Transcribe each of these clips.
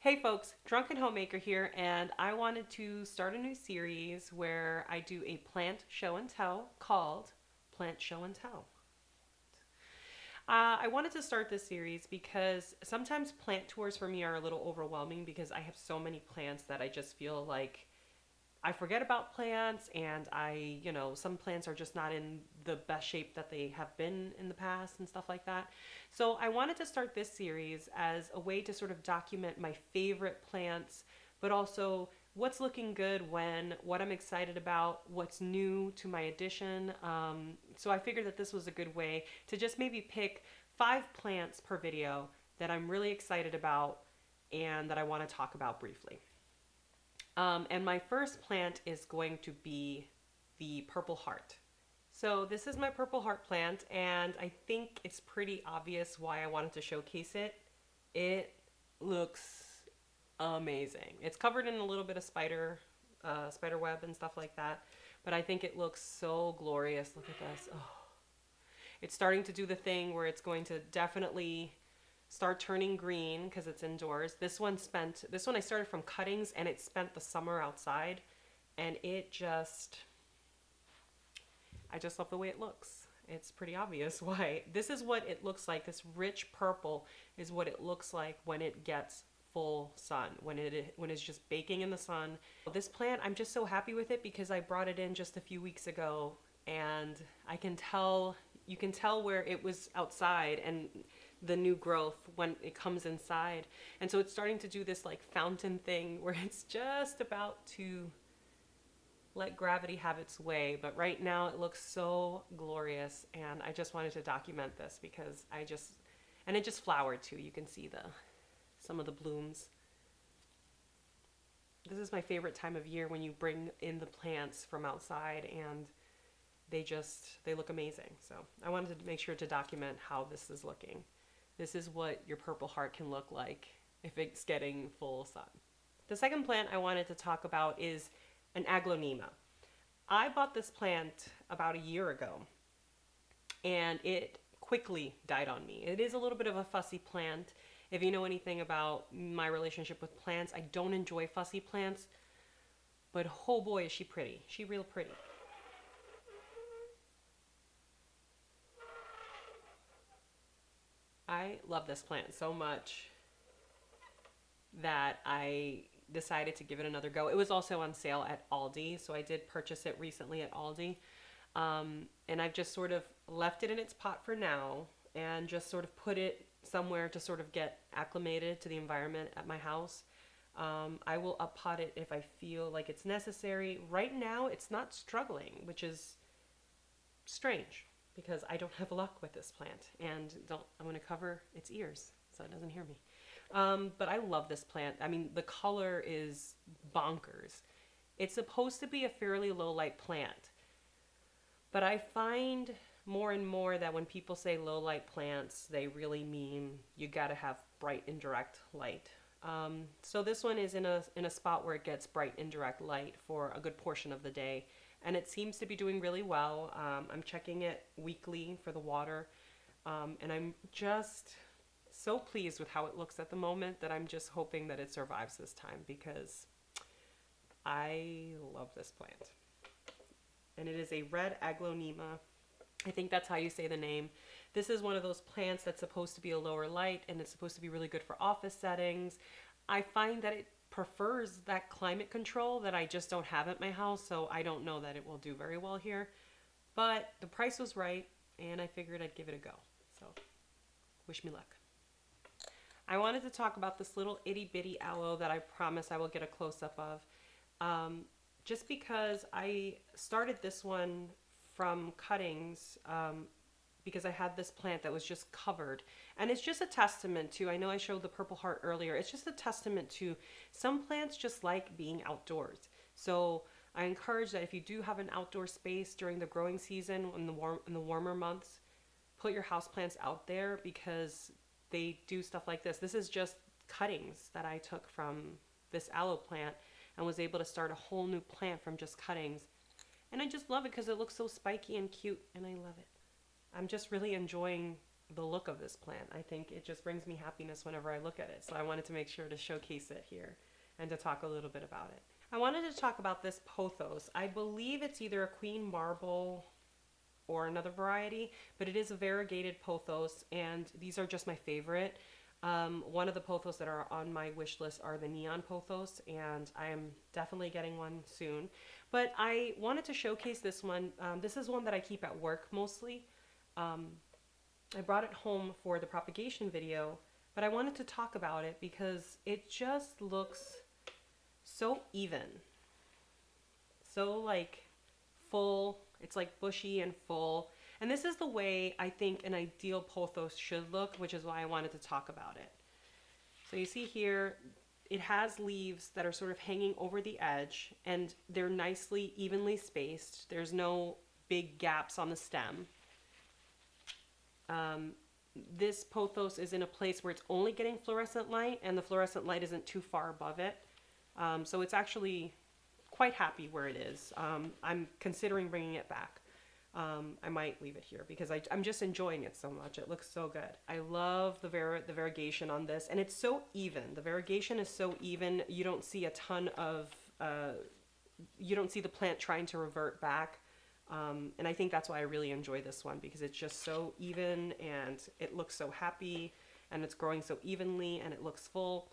Hey folks, Drunken Homemaker here, and I wanted to start a new series where I do a plant show and tell called Plant Show and Tell. I wanted to start this series because sometimes plant tours for me are a little overwhelming because I have so many plants that I just feel like I forget about plants, and some plants are just not in the best shape that they have been in the past and stuff like that. So I wanted to start this series as a way to sort of document my favorite plants, but also what's looking good when, what I'm excited about, what's new to my addition. So I figured that this was a good way to just maybe pick 5 plants per video that I'm really excited about and that I want to talk about briefly. And my first plant is going to be the purple heart. So this is my purple heart plant, and I think it's pretty obvious why I wanted to showcase it. It looks amazing. It's covered in a little bit of spider web and stuff like that, but I think it looks so glorious. Look at this. Oh. It's starting to do the thing where it's going to definitely start turning green because it's indoors. This one I started from cuttings, and it spent the summer outside, and I just love the way it looks. It's pretty obvious why. This is what it looks like. This rich purple is what it looks like when it gets full sun, when it's just baking in the sun. This plant, I'm just so happy with it because I brought it in just a few weeks ago, and you can tell where it was outside and the new growth when it comes inside. And so it's starting to do this like fountain thing where it's just about to let gravity have its way. But right now it looks so glorious, and I just wanted to document this because and it just flowered too. You can see some of the blooms. This is my favorite time of year when you bring in the plants from outside, and they look amazing. So I wanted to make sure to document how this is looking. This is what your purple heart can look like if it's getting full sun. The second plant I wanted to talk about is an Nema. I bought this plant about a year ago, and it quickly died on me. It is a little bit of a fussy plant. If you know anything about my relationship with plants, I don't enjoy fussy plants, but oh boy, is she pretty. She's real pretty. I love this plant so much that I decided to give it another go. It was also on sale at Aldi, so I did purchase it recently at Aldi. And I've just sort of left it in its pot for now and just sort of put it somewhere to sort of get acclimated to the environment at my house. I will up pot it if I feel like it's necessary. Right now, it's not struggling, which is strange because I don't have luck with this plant, and I'm going to cover its ears so it doesn't hear me. But I love this plant. I mean, the color is bonkers. It's supposed to be a fairly low light plant, but I find more and more that when people say low light plants, they really mean you gotta have bright indirect light. So this one is in a spot where it gets bright indirect light for a good portion of the day, and it seems to be doing really well. I'm checking it weekly for the water, and I'm just so pleased with how it looks at the moment that I'm just hoping that it survives this time because I love this plant. And it is a red Nema. I think that's how you say the name. This is one of those plants that's supposed to be a lower light, and it's supposed to be really good for office settings. I find that it prefers that climate control that I just don't have at my house, so I don't know that it will do very well here. But the price was right, and I figured I'd give it a go. So wish me luck. I wanted to talk about this little itty bitty aloe that I promise I will get a close-up of. Just because I started this one from cuttings because I had this plant that was just covered. And it's just a testament to, I know I showed the purple heart earlier, it's just a testament to some plants just like being outdoors. So I encourage that if you do have an outdoor space during the growing season in the warmer months, put your houseplants out there because they do stuff like this. This is just cuttings that I took from this aloe plant and was able to start a whole new plant from just cuttings. And I just love it because it looks so spiky and cute, and I love it. I'm just really enjoying the look of this plant. I think it just brings me happiness whenever I look at it. So I wanted to make sure to showcase it here and to talk a little bit about it. I wanted to talk about this Pothos. I believe it's either a Queen Marble or another variety, but it is a variegated Pothos, and these are just my favorite. One of the Pothos that are on my wish list are the Neon Pothos, and I am definitely getting one soon. But I wanted to showcase this one. This is one that I keep at work mostly. I brought it home for the propagation video, but I wanted to talk about it because it just looks so even. So like full, it's like bushy and full. And this is the way I think an ideal Pothos should look, which is why I wanted to talk about it. So you see here, it has leaves that are sort of hanging over the edge, and they're nicely, evenly spaced. There's no big gaps on the stem. This Pothos is in a place where it's only getting fluorescent light, and the fluorescent light isn't too far above it. So it's actually quite happy where it is. I'm considering bringing it back. I might leave it here because I'm just enjoying it so much. It looks so good. I love the variegation on this, and it's so even. The variegation is so even. You don't see a ton of, you don't see the plant trying to revert back. And I think that's why I really enjoy this one, because it's just so even and it looks so happy and it's growing so evenly and it looks full.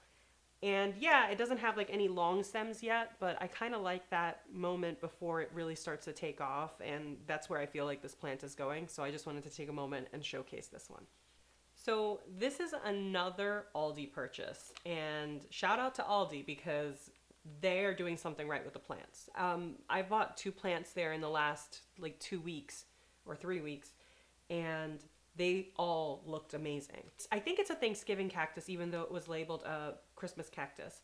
And yeah, it doesn't have like any long stems yet, but I kind of like that moment before it really starts to take off, and that's where I feel like this plant is going. So I just wanted to take a moment and showcase this one. So this is another Aldi purchase, and shout out to Aldi because they are doing something right with the plants. I bought 2 plants there in the last like 2 weeks or 3 weeks, and they all looked amazing. I think it's a Thanksgiving cactus, even though it was labeled a Christmas cactus.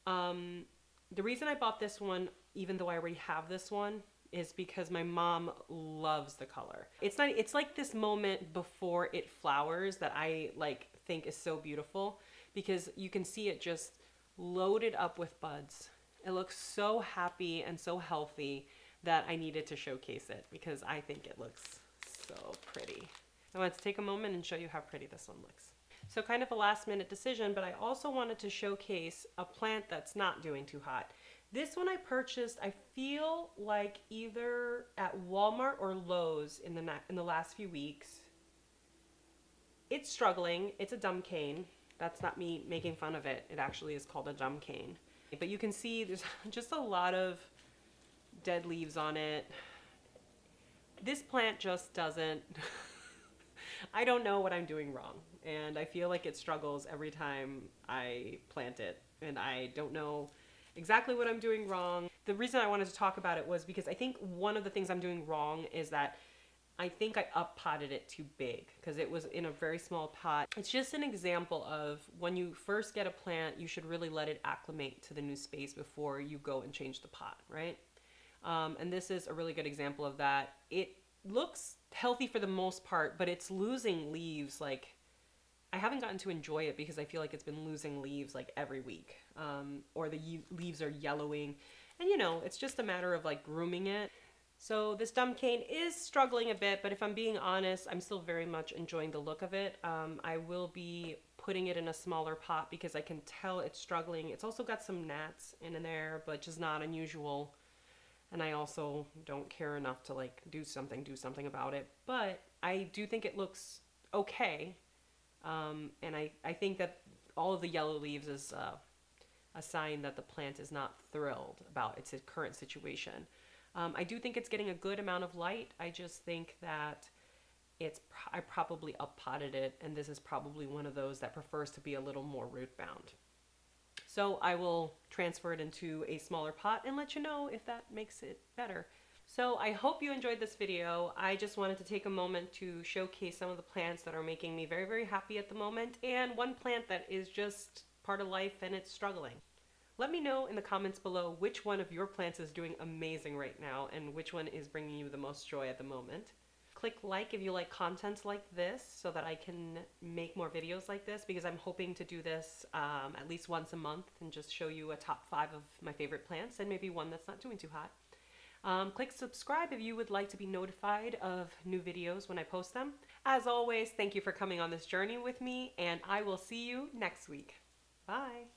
The reason I bought this one, even though I already have this one, is because my mom loves the color. It's like this moment before it flowers that I like think is so beautiful, because you can see it just loaded up with buds. It looks so happy and so healthy that I needed to showcase it because I think it looks so pretty. I wanted to take a moment and show you how pretty this one looks. So kind of a last minute decision, but I also wanted to showcase a plant that's not doing too hot. This one I purchased, I feel like either at Walmart or Lowe's in the last few weeks. It's struggling. It's a dumb cane. That's not me making fun of it. It actually is called a dumb cane. But you can see there's just a lot of dead leaves on it. This plant just doesn't, I don't know what I'm doing wrong. And I feel like it struggles every time I plant it. And I don't know exactly what I'm doing wrong. The reason I wanted to talk about it was because I think one of the things I'm doing wrong is that I think I up-potted it too big because it was in a very small pot. It's just an example of when you first get a plant, you should really let it acclimate to the new space before you go and change the pot, right? And this is a really good example of that. It looks healthy for the most part, but it's losing leaves. Like, I haven't gotten to enjoy it because I feel like it's been losing leaves like every week, or the leaves are yellowing. And you know, it's just a matter of like grooming it. So this dumb cane is struggling a bit, but if I'm being honest, I'm still very much enjoying the look of it. I will be putting it in a smaller pot because I can tell it's struggling. It's also got some gnats in there, but just not unusual. And I also don't care enough to like do something about it. But I do think it looks okay. And I think that all of the yellow leaves is a sign that the plant is not thrilled about its current situation. I do think it's getting a good amount of light. I just think that I probably up-potted it, and this is probably one of those that prefers to be a little more root-bound. So I will transfer it into a smaller pot and let you know if that makes it better. So I hope you enjoyed this video. I just wanted to take a moment to showcase some of the plants that are making me very, very happy at the moment, and one plant that is just part of life and it's struggling. Let me know in the comments below which one of your plants is doing amazing right now and which one is bringing you the most joy at the moment. Click like if you like content like this so that I can make more videos like this, because I'm hoping to do this at least once a month and just show you a top 5 of my favorite plants and maybe one that's not doing too hot. Click subscribe if you would like to be notified of new videos when I post them. As always, thank you for coming on this journey with me, and I will see you next week. Bye.